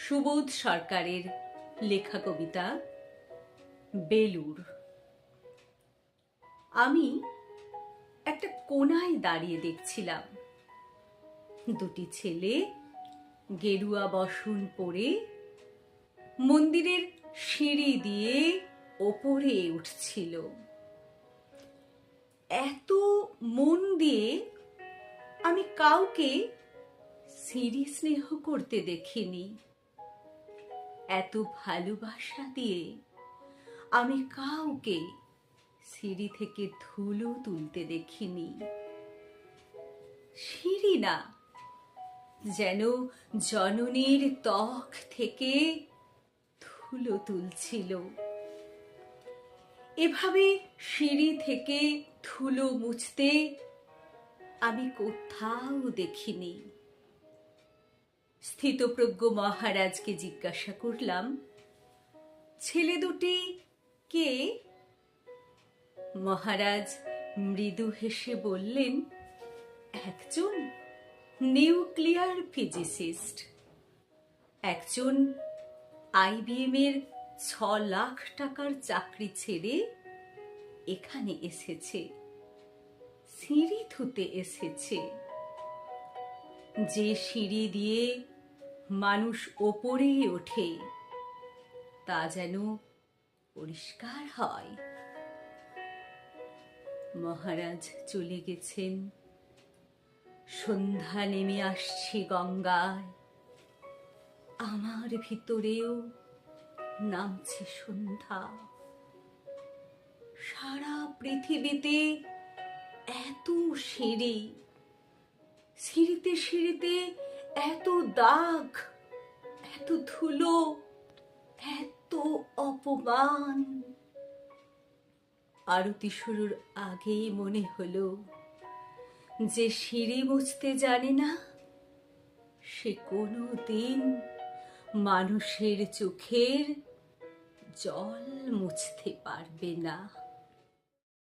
সুবোধ সরকারের লেখা কবিতা বেলুড়। আমি একটা কোণায় দাঁড়িয়ে দেখছিলাম দুটি ছেলে গেরুয়া বসন পরে মন্দিরের সিঁড়ি দিয়ে ওপরে উঠছিল। এত মন দিয়ে আমি কাউকে সিঁড়ি স্নেহ করতে দেখিনি, এত ভালোবাসা দিয়ে আমি কাউকে সিঁড়ি থেকে ধুলো তুলতে দেখিনি। সিঁড়ি না, যেন জননীর ত্বক থেকে ধুলো তুলছিল। এভাবে সিঁড়ি থেকে ধুলো মুছতে আমি কোথাও দেখিনি। স্থিতপ্রজ্ঞ মহারাজকে জিজ্ঞাসা করলাম, ছেলে দুটি কে? মহারাজ মৃদু হেসে বললেন, একজন নিউক্লিয়ার ফিজিসিস্ট, একজন IBM এর 6 লাখ টাকার চাকরি ছেড়ে এখানে এসেছে, সিঁড়ি ধুতে এসেছে। যে সিঁড়ি দিয়ে মানুষ ওপরে ওঠে তা যেন পরিষ্কার হয়। মহারাজ চলে গেছেন। সন্ধ্যা নেমে আসছে গঙ্গায়, আমার ভিতরেও নামছে সন্ধ্যা। সারা পৃথিবীতে এত সিঁড়ি, সিঁড়িতে সিঁড়িতে এত দাগ, এত ধুলো, এত অপমান। আরতি শুরুর আগেই মনে হলো, যে সিঁড়ি মুছতে জানে না সে কোনোদিন মানুষের চোখের জল মুছতে পারবে না।